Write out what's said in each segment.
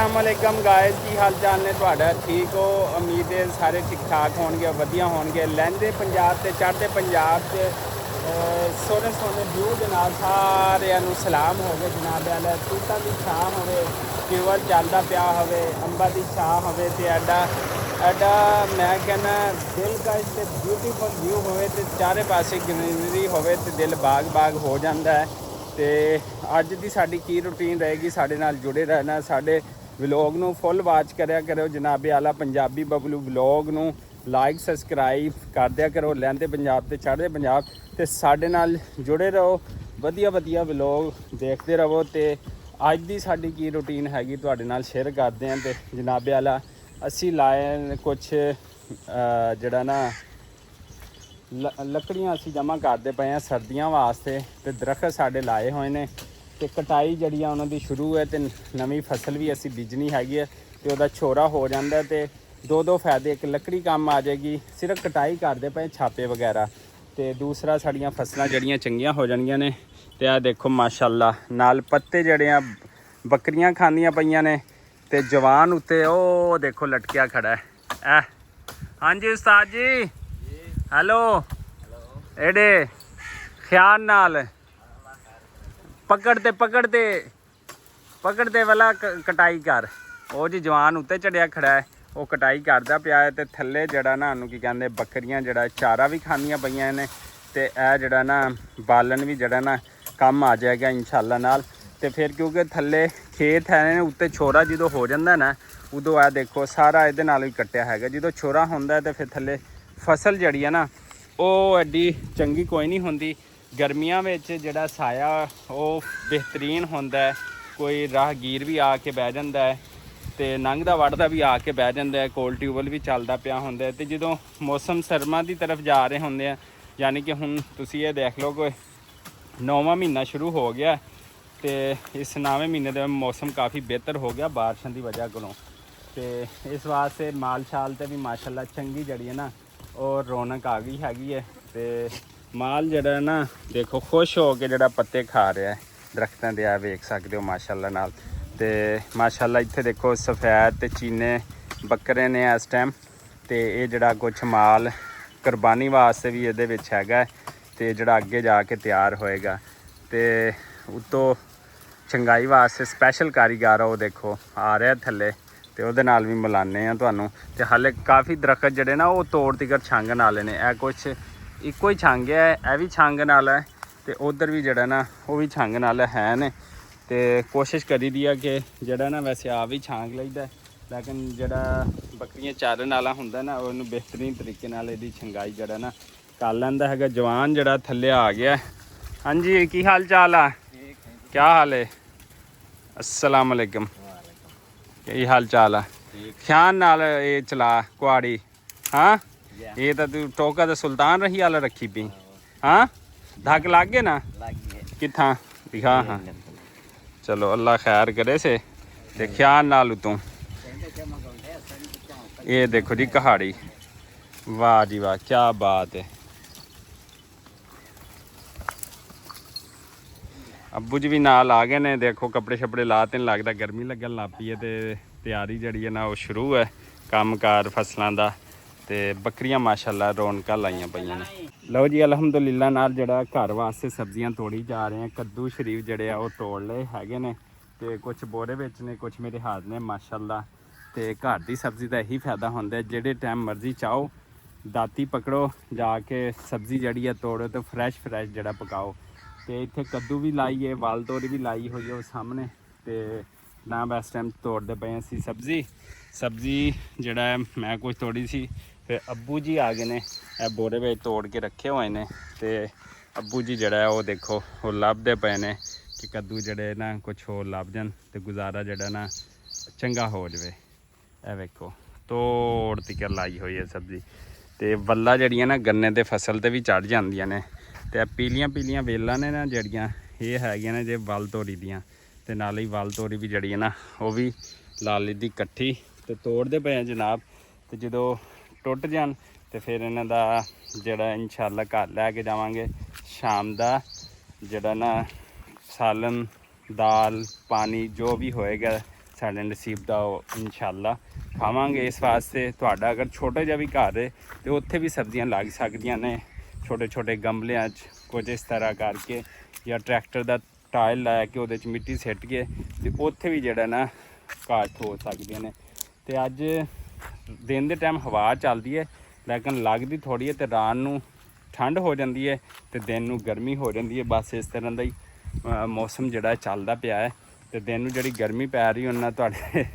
अस्सलाम वालेकुम गाइस की हाल चाल ने तुहाडा ठीक हो। उम्मीद है सारे ठीक ठाक होणगे वधिया होणगे। लहंदे पंजाब ते चढ़दे पंजाब ते सोहने सोहने व्यू दे नाल सारिਆਂ ਨੂੰ सलाम होवे जनाब वाला। तूतां दी छां होवे, ट्यूबल चलदा पिया होवे, अंबा दी छां होवे ते एडा मैं कहना दिल का इस ब्यूटीफुल व्यू होवे ते चारे पासे ग्रीनरी होवे ते दिल बाग बाग हो जाता है। तो अज की साड़ी की रूटीन रहेगी, साढ़े नाल जुड़े रहना, साढ़े व्लॉग नू फुल वाच करया करो जनाबे आला पंजाबी बबलू व्लॉग नू लाइक सबसक्राइब कर दिया करो। लहंदे पंजाब ते चढ़दे पंजाब ते साढ़े नाल जुड़े रहो, वधिया वधिया व्लॉग देखते रहो। तो अज की साड़ी की रूटीन हैगी तुहाडे नाल शेयर करते हैं। तो जनाबे आला असी लाए कुछ जड़ा ना लकड़ियाँ असी जमा करते पे हैं सर्दियों वास्ते। तो दरखत साढ़े लाए हुए ने तो कटाई जी उन्होंने शुरू है। तो नवी फसल भी असी बीजनी हैगी है तो वह छोरा हो जाता है। तो दो फायदे, एक लकड़ी काम आ जाएगी, सिर्फ कटाई करते पे छापे वगैरह, तो दूसरा साड़ियाँ फसलां जड़ियाँ चंगियां हो जानियां ने। तो यह देखो माशाअल्लाह नाल पत्ते जड़े आ बकरियां खांदियां पईयां ने। तो जवान उत्ते ओ देखो लटकिया खड़ा है। हाँ जी उस्ताद जी, हेलो। एडे ख्याल नाल पकड़ते पकड़ते पकड़ते वाला कटाई कर। वो जी जवान उत्ते चढ़िया खड़ा है, वो कटाई करता पिया है। तो थल्ले जड़ा ना की कहते बकरियां जड़ा चारा भी खांदियां पईयां ने। तो यह जड़ा ना बालन भी जड़ा ना कम आ जाएगा इंशाअल्लाह नाल। तो फिर क्योंकि थल्ले खेत है उत्ते छोरा जो हो जाता ना उदों आ देखो सारा ये नाल ही कट्टिया है। जो छोरा होंदा है तो फिर थल्ले फसल जड़ी है ना वो एडी चंगी कोई नहीं होंदी। गर्मियां में जड़ा साया वो बेहतरीन होंदा है। कोई राहगीर भी आके बह जाता है तो लंघदा वढ़दा भी आके बह जाता है। कोल ट्यूबल भी चलता पिया होंदा है। तो जो मौसम सर्मा की तरफ जा रहे होंदे हैं, यानी कि हुण तुसीं ये देख लो कोई 9वां महीना शुरू हो गया। तो इस 9वें महीने का मौसम काफ़ी बेहतर हो गया बारिशों की वजह को। तो इस वास्ते माल शाल तो भी माशाअल्लाह चंगी जड़ी है ना और रौनक आ गई हैगी है। तो माल जड़ा ना देखो खुश हो के जड़ा पत्ते खा रहा है दरख्तों के, वेख सकते हो माशाअल्लाह नाल। तो माशाअल्लाह इत्थे देखो सफ़ैद ते चीने बकरे ने इस टाइम। तो ये जड़ा कुछ माल कुरबानी वास्ते भी ये हैगा। तो जड़ा अगे जाके तैयार होएगा। तो उत्तों चंगाई वास्ते स्पैशल कारीगर वो देखो आ रहा थल्ले, तो वो भी मिलाने तुहानू। तो हाले काफ़ी दरख्त जड़े ना वो तोड़ तिकर छंगन वाले ने। यह कुछ इको ही छंग है, यह भी छंगन वाला है। तो उधर भी जड़ा ना वो भी छंगन वाला है ने। तो कोशिश करी दी है कि जड़ा ना वैसे आप भी छांग लईदा, लेकिन जड़ा बकरियां चारन वाला हुंदा ना उन्होंने बेहतरीन तरीके नाल इहदी छंगाई जड़ा ना कर लैंदा है। जवान जड़ा थल्ले आ गया। हाँ जी की हाल चाल आ, क्या हाल है? अस्सलाम वालेकुम, ਕੀ हाल चाल है? ख्याल नाल ये चला कुआड़ी। हाँ ये तो तू टोका तो सुल्तान रही वाला रखी पी। हाँ धक लग गए ना किथा दिखा। हाँ चलो अल्लाह खैर करे से। ते ख्याल नाल तू ये देखो जी कहाड़ी, वाह जी वाह क्या बात है। अब्बू जी भी नाल आ गए ने। देखो कपड़े शपड़े लाते नहीं, लगता गर्मी लगन लग पई है। तो तैयारी जड़ी है ना वो शुरू है काम कार फसलों का। तो बकरियां माशाअल्लाह रौनक लाइया पईयां ने। लो जी अलहमदुलिल्लाह नाल जड़ा घर वास्ते सब्जियां तोड़ी जा रहे हैं। कद्दू शरीफ जड़े आ वो तोड़ ले हैगे ने। तो कुछ बोरे विच ने, कुछ मेरे हाथ ने माशाअल्लाह। तो घर की सब्जी का यही फायदा होंदा है, जेड़े टाइम मर्जी चाहो दाती पकड़ो जाके सब्जी जड़ी है तोड़ो तो फ्रैश जड़ा पकाओ। तो इत्थे कद्दू भी लाई है, वाल तोरी भी लाई हुई है वो सामने। तो ना इस टाइम तोड़ते पे असी सब्जी जड़ा है मैं कुछ तोड़ी सी। फिर अब्बू जी आ गए ने, बोरे में तोड़ के रखे हुए ने। तो अब्बू जी जड़ा है वो देखो वो लभदे पे ने कि कद्दू जड़े ना कुछ हो लभ जान तो गुजारा जड़ा ना चंगा हो जाए। यह वेखो तोड़ तिकर लाई हुई है सब्जी। तो वल्ला जड़ियाँ ना गन्ने के फसल ते भी चढ़ जांदियां ने। तो पीलियां पीलियां वेलां ने ना जड़ियाँ ये है ने जे वल तोरी दियाँ। तो नाल ही वल तोरी भी जड़ी है ना वो भी ला ली दी कट्ठी। तो तोड़ते पे हैं जनाब। तो जो टुट जान तो फिर इन्हां दा जड़ा इंशाअल्लाह घर लैके जावांगे। शाम का जड़ा ना सालन दाल पानी जो भी होएगा ਸਾਡੇ ਨਸੀਬ ਦਾ ਉਹ ਇਨਸ਼ਾਅੱਲਾ ਖਾਵਾਂਗੇ। ਇਸ ਵਾਸਤੇ ਤੁਹਾਡਾ ਅਗਰ ਛੋਟਾ ਜਿਹਾ ਵੀ ਘਰ ਹੈ ਤੇ ਉੱਥੇ ਵੀ ਸਬਜ਼ੀਆਂ ਲੱਗ ਸਕਦੀਆਂ ਨੇ, ਛੋਟੇ ਛੋਟੇ ਗਮਲਿਆਂ 'ਚ ਕੁਝ ਇਸ ਤਰ੍ਹਾਂ ਕਰਕੇ, ਜਾਂ ਟਰੈਕਟਰ ਦਾ ਟਾਇਲ ਲਾ ਕੇ ਉਹਦੇ 'ਚ ਮਿੱਟੀ ਸਿੱਟ ਕੇ ਤੇ ਉੱਥੇ ਵੀ ਜਿਹੜਾ ਨਾ ਕਾਸ਼ਤ ਹੋ ਸਕਦੀਆਂ ਨੇ। ਤੇ ਅੱਜ ਦਿਨ ਦੇ ਟਾਈਮ ਹਵਾ ਚੱਲਦੀ ਹੈ ਲੇਕਿਨ ਲੱਗਦੀ ਥੋੜ੍ਹੀ ਹੈ, ਤੇ ਰਾਤ ਨੂੰ ਠੰਡ ਹੋ ਜਾਂਦੀ ਹੈ ਤੇ ਦਿਨ ਨੂੰ ਗਰਮੀ ਹੋ ਜਾਂਦੀ ਹੈ। ਬਸ ਇਸ ਤਰ੍ਹਾਂ ਦਾ ਹੀ ਮੌਸਮ ਜਿਹੜਾ ਚੱਲਦਾ ਪਿਆ ਹੈ। ਤੇ ਦਿਨ ਨੂੰ ਜਿਹੜੀ ਗਰਮੀ ਪੈ ਰਹੀ ਉਹਨਾਂ ਤੁਹਾਡੇ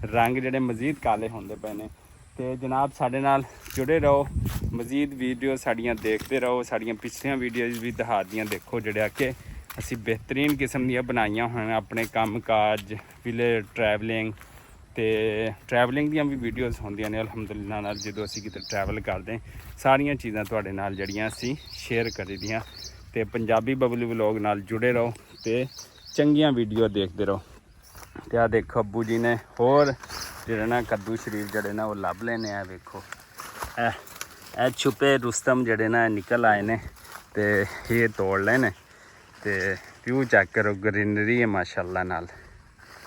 ਰੰਗ ਜਿਹੜੇ ਮਜ਼ੀਦ ਕਾਲੇ ਹੁੰਦੇ ਪਏ ਨੇ। ਤੇ ਜਨਾਬ ਸਾਡੇ ਨਾਲ ਜੁੜੇ ਰਹੋ, ਮਜ਼ੀਦ ਵੀਡੀਓ ਸਾਡੀਆਂ ਦੇਖਦੇ ਰਹੋ। ਸਾਡੀਆਂ ਪਿਛਲੀਆਂ ਵੀਡੀਓਜ਼ ਵੀ ਦਿਖਾਤੀਆਂ ਦੇਖੋ, ਜਿਹੜਾ ਕਿ ਅਸੀਂ ਬਿਹਤਰੀਨ ਕਿਸਮ ਦੀਆਂ ਬਣਾਈਆਂ ਹੋਈਆਂ ਆਪਣੇ ਕੰਮ ਕਾਜ, ਵਿਲੇਜ ਟਰੈਵਲਿੰਗ ਤੇ ਟਰੈਵਲਿੰਗ ਦੀਆਂ ਵੀ ਵੀਡੀਓਜ਼ ਹੁੰਦੀਆਂ ਨੇ ਅਲਹਮਦੁਲਿਲਾ ਨਾਲ। ਜਦੋਂ ਅਸੀਂ ਕਿਤੇ ਟਰੈਵਲ ਕਰਦੇ ਸਾਰੀਆਂ ਚੀਜ਼ਾਂ ਤੁਹਾਡੇ ਨਾਲ ਜਿਹੜੀਆਂ ਅਸੀਂ ਸ਼ੇਅਰ ਕਰੀਦੀਆਂ। ਤੇ ਪੰਜਾਬੀ ਬਬਲੂ ਵਲੋਗ ਨਾਲ ਜੁੜੇ ਰਹੋ ਤੇ ਚੰਗੀਆਂ ਵੀਡੀਓ ਦੇਖਦੇ ਰਹੋ। ਤੇ ਆ ਦੇਖੋ ਅੱਬੂ ਜੀ ਨੇ ਹੋਰ ਜਿਹੜੇ ਨਾ ਕੱਦੂ ਸ਼ਰੀਫ ਜਿਹੜੇ ਨਾ ਉਹ ਲੱਭ ਲੈਣੇ ਆ। ਵੇਖੋ ਇਹ ਛੁਪੇ ਰੁਸਤਮ ਜਿਹੜੇ ਨਾ ਨਿਕਲ ਆਏ ਨੇ ਤੇ ਇਹ ਤੋੜ ਲਏ ਨੇ। ਤੇ ਵਿਊ ਚੈੱਕ ਕਰੋ, ਗਰੀਨਰੀ ਹੈ ਮਾਸ਼ਾਅੱਲਾ ਨਾਲ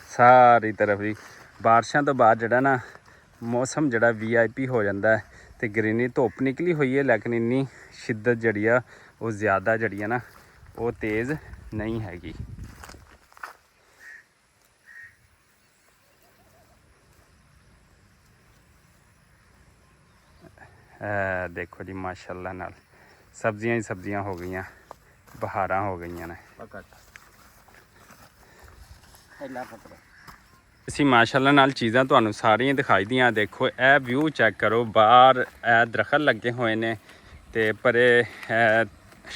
ਸਾਰੀ ਤਰਫ ਹੀ। ਬਾਰਿਸ਼ਾਂ ਤੋਂ ਬਾਅਦ ਜਿਹੜਾ ਨਾ ਮੌਸਮ ਜਿਹੜਾ VIP ਹੋ ਜਾਂਦਾ ਹੈ। ਤੇ ਗਰੀਨਰੀ ਧੁੱਪ ਨਿਕਲੀ ਹੋਈ ਹੈ ਲੇਕਿਨ ਇੰਨੀ ਸ਼ਿੱਦਤ ਜਿਹੜੀ ਆ ਉਹ ਜ਼ਿਆਦਾ ਜਿਹੜੀ ਆ ਨਾ ਉਹ ਤੇਜ਼ ਨਹੀਂ ਹੈਗੀ। ਦੇਖੋ ਜੀ ਮਾਸ਼ਾਅੱਲਾ ਨਾਲ ਸਬਜ਼ੀਆਂ ਹੀ ਸਬਜ਼ੀਆਂ ਹੋ ਗਈਆਂ, ਬਹਾਰਾਂ ਹੋ ਗਈਆਂ ਨੇ। ਅਸੀਂ ਮਾਸ਼ਾਅੱਲਾ ਨਾਲ ਚੀਜ਼ਾਂ ਤੁਹਾਨੂੰ ਸਾਰੀਆਂ ਦਿਖਾਈ ਦੀਆਂ। ਦੇਖੋ ਇਹ ਵਿਊ ਚੈੱਕ ਕਰੋ, ਬਾਹਰ ਇਹ ਦਰਖਤ ਲੱਗੇ ਹੋਏ ਨੇ ਤੇ ਪਰੇ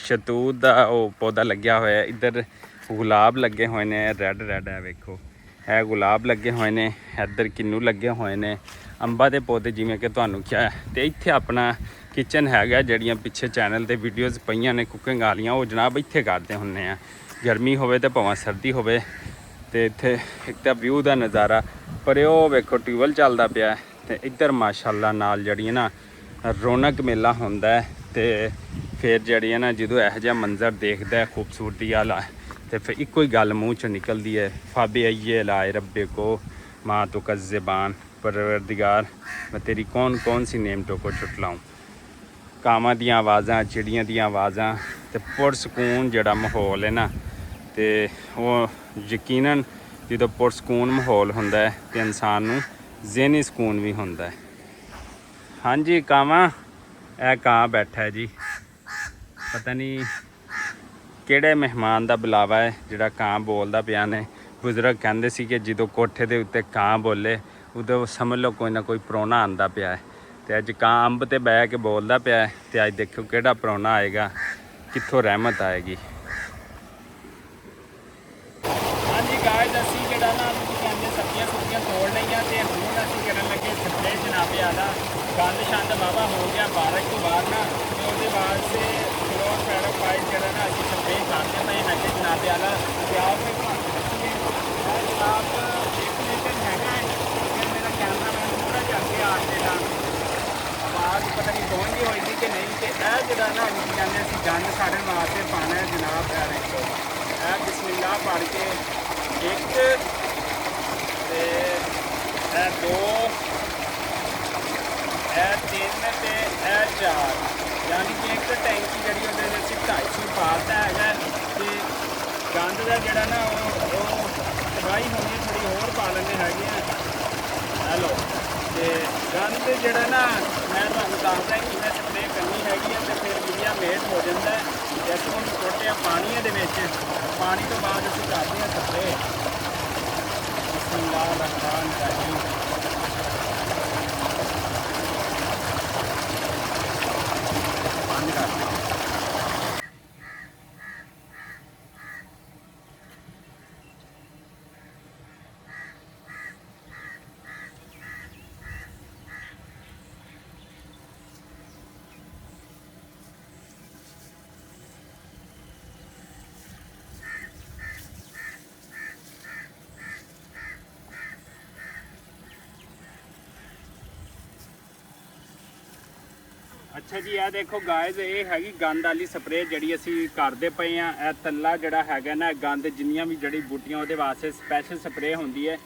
ਸ਼ਤੂਤ ਦਾ ਉਹ ਪੌਦਾ ਲੱਗਿਆ ਹੋਇਆ। ਇੱਧਰ ਗੁਲਾਬ ਲੱਗੇ ਹੋਏ ਨੇ, ਰੈੱਡ ਹੈ ਵੇਖੋ, ਇਹ ਗੁਲਾਬ ਲੱਗੇ ਹੋਏ ਨੇ। ਇੱਧਰ ਕਿੰਨੂ ਲੱਗੇ ਹੋਏ ਨੇ, ਅੰਬਾਂ ਦੇ ਪੌਦੇ ਜਿਵੇਂ ਕਿ ਤੁਹਾਨੂੰ ਕਿਹਾ। ਤੇ ਇੱਥੇ ਆਪਣਾ ਕਿਚਨ ਹੈਗਾ, ਜਿਹੜੀਆਂ ਪਿੱਛੇ ਚੈਨਲ ਤੇ ਵੀਡੀਓਜ਼ ਪਈਆਂ ਨੇ ਕੁਕਿੰਗ ਵਾਲੀਆਂ ਉਹ ਜਨਾਬ ਇੱਥੇ ਕਰਦੇ ਹੁੰਦੇ ਆ, ਗਰਮੀ ਹੋਵੇ ਤੇ ਭਾਵੇਂ ਸਰਦੀ ਹੋਵੇ। ਤੇ ਇੱਥੇ ਇੱਕ ਤਾਂ ਵਿਊ ਦਾ ਨਜ਼ਾਰਾ, ਪਰ ਉਹ ਵੇਖੋ ਟਿਊਬਵੈੱਲ ਚੱਲਦਾ ਪਿਆ। ਤੇ ਇੱਧਰ ਮਾਸ਼ਾਅੱਲਾ ਨਾਲ ਜਿਹੜੀਆਂ ਨਾ ਰੌਣਕ ਮੇਲਾ ਹੁੰਦਾ ਹੈ। ਤੇ ਫਿਰ ਜਿਹੜੀ ਹੈ ਨਾ ਜਦੋਂ ਇਹੋ ਜਿਹਾ ਮੰਜ਼ਰ ਦੇਖਦਾ ਖੂਬਸੂਰਤੀ ਵਾਲਾ, ਤੇ ਫਿਰ ਇੱਕੋ ਹੀ ਗੱਲ ਮੂੰਹ ਚੋਂ ਨਿਕਲਦੀ ਹੈ, ਫਾਬੇ ਆਈਏ ਲਾਏ ਰੱਬੇ ਕੋ ਮਾਂ तो का ज़बान परवरदिगार मैं तेरी कौन सी नेमतों को छुटलाऊं। ਕਾਵਾਂ ਦੀਆਂ ਆਵਾਜ਼ਾਂ, ਚਿੜੀਆਂ ਦੀਆਂ ਆਵਾਜ਼ਾਂ ਤੇ ਪੁਰਸਕੂਨ ਜਿਹੜਾ ਮਾਹੌਲ ਹੈ ਨਾ, ਤੇ ਉਹ ਯਕੀਨਨ ਜਦੋਂ ਪੁਰਸਕੂਨ ਮਾਹੌਲ ਹੁੰਦਾ ਹੈ ਤੇ ਇਨਸਾਨ ਨੂੰ ਜ਼ਿਹਨੀ ਸਕੂਨ ਵੀ ਹੁੰਦਾ ਹੈ। ਹਾਂਜੀ ਕਾਵਾਂ, ਇਹ ਕਾਂ ਬੈਠਾ ਜੀ, ਪਤਾ ਨਹੀਂ ਕਿਹੜੇ ਮਹਿਮਾਨ ਦਾ ਬੁਲਾਵਾ ਹੈ ਜਿਹੜਾ ਕਾਂ ਬੋਲਦਾ ਪਿਆ ਨੇ। ਬਜ਼ੁਰਗ ਕਹਿੰਦੇ ਸੀ ਕਿ ਜਦੋਂ ਕੋਠੇ ਦੇ ਉੱਤੇ ਕਾਂ ਬੋਲੇ ਉਦੋਂ ਸਮਝ ਲਓ ਕੋਈ ਨਾ ਕੋਈ ਪ੍ਰਾਹੁਣਾ ਆਉਂਦਾ ਪਿਆ ਹੈ। ਤੇ ਅੱਜ ਕਾਂ ਅੰਬ ਤੇ ਬਹਿ ਕੇ ਬੋਲਦਾ ਪਿਆ ਹੈ। ਤੇ ਅੱਜ ਦੇਖੋ ਕਿਹੜਾ ਪ੍ਰਾਹੁਣਾ ਆਏਗਾ, ਕਿੱਥੋਂ ਰਹਿਮਤ ਆਏਗੀ। ਹਾਂਜੀ ਗਾਇਜ਼, ਅਸੀਂ ਜਿਹੜਾ ਨਾ ਕਹਿੰਦੇ ਸਬਜ਼ੀਆਂ ਸੁਬਜ਼ੀਆਂ ਤੋੜ ਲਈਆਂ ਤੇ ਹੁਣ ਅਸੀਂ ਕਰਨ ਲੱਗੇ ਸਪਰੇ ਜਨਾਬੇ ਆਦਾ। ਗੰਦ ਸ਼ੰਦ ਵਾਹਵਾ ਹੋ ਗਿਆ ਬਾਰਿਸ਼ ਤੋਂ ਬਾਅਦ ਨਾ, ਤੇ ਉਹਦੇ ਬਾਅਦ ਸੇ ਫਲੋਰ ਪੈਰਾਫਾਈਟ ਜਿਹੜਾ ਨਾ ਅਸੀਂ ਸਪਰੇ ਕਰਦੇ ਪਏ ਲੱਗੇ ਜਨਾਬੇ ਆਲਾ। ਤੇ ਆਪ ਨੇ ਤੁਹਾਨੂੰ ਦੱਸੀਏ ਜਨਾਬ 1 ਲੀਟਰ ਹੈਗਾ ਹੈ। ਫਿਰ ਮੇਰਾ ਕੈਮਰਾਮੈਨ ਥੋੜ੍ਹਾ ਜਿਹਾ ਅੱਗੇ ਆ ਜਾਏਗਾ, ਆਵਾਜ਼ ਪਤਾ ਨਹੀਂ ਪਹੁੰਚਦੀ ਹੋਏਗੀ ਕਿ ਨਹੀਂ। ਤੇ ਇਹ ਜਿਹੜਾ ਨਾ ਕੀ ਕਹਿੰਦੇ ਅਸੀਂ ਗੰਦ ਸਾਡੇ ਵਾਸਤੇ ਪਾਉਣਾ ਹੈ ਜਨਾਬ। ਇਹ ਦੇਖੋ ਇਹ ਬਿਸਮਿਲ੍ਲਾ ਪੜ੍ਹ ਕੇ 1 ਤੇ ਇਹ 2 ਇਹ 3 ਤੇ ਇਹ 4, ਯਾਨੀ ਕਿ ਇੱਕ ਟੈਂਕੀ ਜਿਹੜੀ ਉਹਦੇ ਵਿੱਚ 250 ਪਾਤਾ ਹੈਗਾ। ਤੇ ਗੰਦ ਦਾ ਜਿਹੜਾ ਨਾ ਉਹ ਤਬਾਹੀ ਹੋਣੀ ਥੋੜੀ ਹੋਰ ਪਾ ਲੈਂਦੇ ਹੈਗੇ ਆ। ਹੈਲੋ, ਤੇ ਗੰਦ ਜਿਹੜਾ ਨਾ ਮੈਂ ਤੁਹਾਨੂੰ ਦੱਸਦਾ ਕਿਵੇਂ ਸਪਰੇਅ ਕਰਨੀ ਹੈਗੀ ਆ। ਤੇ ਫਿਰ ਵਧੀਆ ਮੇਟ ਹੋ ਜਾਂਦਾ ਹੈ। ਜੈਸੇ ਹੁਣ ਛੋਟਿਆ ਪਾਣੀ ਦੇ ਵਿੱਚ, ਪਾਣੀ ਤੋਂ ਬਾਅਦ ਅਸੀਂ ਕਰਦੇ ਹਾਂ ਸਪਰੇਅ। ਬਿਸਮਿਲ੍ਲਾਹ ਰਹਿਮਾਨ ਰਹੀਮ। ਬੰਦ ਕਰਦੇ ਹਾਂ। ਅੱਛਾ ਜੀ, ਇਹ ਦੇਖੋ ਗਾਇਜ਼, ਇਹ ਹੈਗੀ ਗੰਦ ਵਾਲੀ ਸਪਰੇਅ ਜਿਹੜੀ ਅਸੀਂ ਕਰਦੇ ਪਏ ਆ। ਇਹ ਤੱਲਾ ਜਿਹੜਾ ਹੈਗਾ ਨਾ ਗੰਦ, ਜਿੰਨੀਆਂ ਵੀ ਜੜੀ ਬੂਟੀਆਂ ਉਹਦੇ ਵਾਸਤੇ ਸਪੈਸ਼ਲ ਸਪਰੇਅ ਹੁੰਦੀ ਹੈ।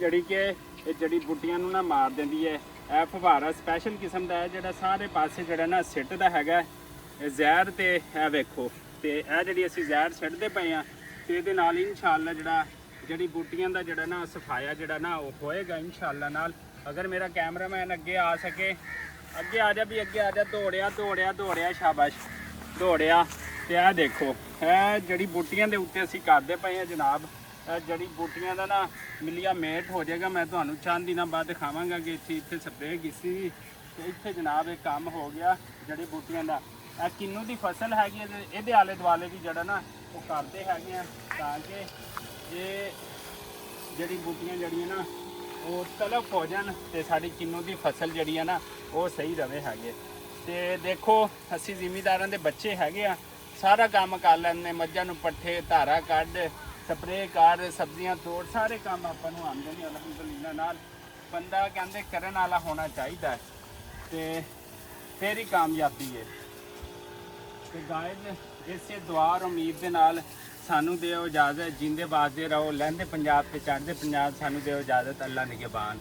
ਜਿਹੜੀ ਕਿ ਇਹ ਜੜੀ ਬੂਟੀਆਂ ਨੂੰ ਨਾ ਮਾਰ ਦਿੰਦੀ ਹੈ। ਇਹ ਫੁਹਾਰਾ ਸਪੈਸ਼ਲ ਕਿਸਮ ਦਾ ਹੈ ਜਿਹੜਾ ਸਾਰੇ ਪਾਸੇ ਜਿਹੜਾ ਨਾ ਸਿੱਟਦਾ ਹੈਗਾ ਇਹ ਜ਼ਹਿਰ। ਤੇ ਇਹ ਵੇਖੋ, ਤੇ ਇਹ ਜਿਹੜੀ ਅਸੀਂ ਜ਼ਹਿਰ ਸਿੱਟਦੇ ਪਏ ਆ ਤੇ ਇਹਦੇ ਨਾਲ ਇਨਸ਼ਾਅੱਲਾ ਜਿਹੜਾ ਜੜੀ ਬੂਟੀਆਂ ਦਾ ਜਿਹੜਾ ਨਾ ਸਫਾਇਆ ਜਿਹੜਾ ਨਾ ਉਹ ਹੋਏਗਾ ਇਨਸ਼ਾਅੱਲਾ ਨਾਲ। ਅਗਰ ਮੇਰਾ ਕੈਮਰਾਮੈਨ ਅੱਗੇ ਆ ਸਕੇ, ਅੱਗੇ ਆ ਜਾ ਵੀ, ਅੱਗੇ ਆ ਜਾ, ਦੌੜਿਆ ਦੌੜਿਆ ਦੌੜਿਆ, ਸ਼ਾਬਾਸ਼ ਦੌੜਿਆ। ਤੇ ਇਹ ਦੇਖੋ, ਇਹ ਜੜੀ ਬੂਟੀਆਂ ਦੇ ਉੱਤੇ ਅਸੀਂ ਕਰਦੇ ਪਏ ਆ ਜਨਾਬ। ਇਹ ਜੜੀ ਬੂਟੀਆਂ ਦਾ ਨਾ ਮਿਲਿਆ ਮੇਟ ਹੋ ਜਾਏਗਾ। ਮੈਂ ਤੁਹਾਨੂੰ ਚੰਦ ਦਿਨਾਂ ਬਾਅਦ ਦਿਖਾਵਾਂਗਾ ਕਿ ਇੱਥੇ ਸਪਰੇਅ ਕੀਤੀ ਸੀ ਤੇ ਇੱਥੇ ਜਨਾਬ ਇਹ ਕੰਮ ਹੋ ਗਿਆ ਜੜੀ ਬੂਟੀਆਂ ਦਾ। ਇਹ ਕਿੰਨੂ ਦੀ ਫਸਲ ਹੈਗੀ ਹੈ, ਇਹਦੇ ਆਲੇ ਦੁਆਲੇ ਵੀ ਜਿਹੜਾ ਨਾ ਉਹ ਕਰਦੇ ਹੈਗੇ ਆ ਤਾਂ ਕਿ ਇਹ ਜੜੀ ਬੂਟੀਆਂ ਜਿਹੜੀਆਂ ਨਾ ਉਹ ਤਲਫ ਹੋ ਜਾਣ ਤੇ ਸਾਡੀ ਕਿੰਨੂ ਦੀ ਫਸਲ ਜਿਹੜੀ ਆ ਨਾ ਉਹ ਸਹੀ ਰਵੇ ਹੈਗੇ। ਤੇ ਦੇਖੋ ਅਸੀਂ ਜ਼ਿਮੀਦਾਰਾਂ ਦੇ ਬੱਚੇ ਹੈਗੇ ਆ, ਸਾਰਾ ਕੰਮ ਕਰ ਲੈਂਦੇ, ਮੱਝਾਂ ਨੂੰ ਪੱਠੇ ਧਾਰਾ ਕੱਢ, ਸਪਰੇਅ ਕਰ, ਸਬਜ਼ੀਆਂ ਤੋੜ, ਸਾਰੇ ਕੰਮ ਆਪਾਂ ਨੂੰ ਆਉਂਦੇ ਨੇ ਅਲਹਮਦੁਲਿਲਾ ਨਾਲ। ਬੰਦਾ ਕਹਿੰਦੇ ਕਰਨ ਵਾਲਾ ਹੋਣਾ ਚਾਹੀਦਾ ਤੇ ਫਿਰ ਹੀ ਕਾਮਯਾਬੀ ਹੈ। ਤੇ ਗਾਇਜ਼ ਇਸੇ ਦੁਆ ਔਰ ਉਮੀਦ ਦੇ ਨਾਲ ਸਾਨੂੰ ਦਿਓ ਇਜਾਜ਼ਤ। ਜਿੰਦੇ ਬਾਜ਼ਦੇ ਰਹੋ, ਲਹਿੰਦੇ ਪੰਜਾਬ ਤੇ ਚੜ੍ਹਦੇ ਪੰਜਾਬ। ਸਾਨੂੰ ਦਿਓ ਇਜਾਜ਼ਤ। ਅੱਲਾ ਨਿਗਹਿਬਾਨ।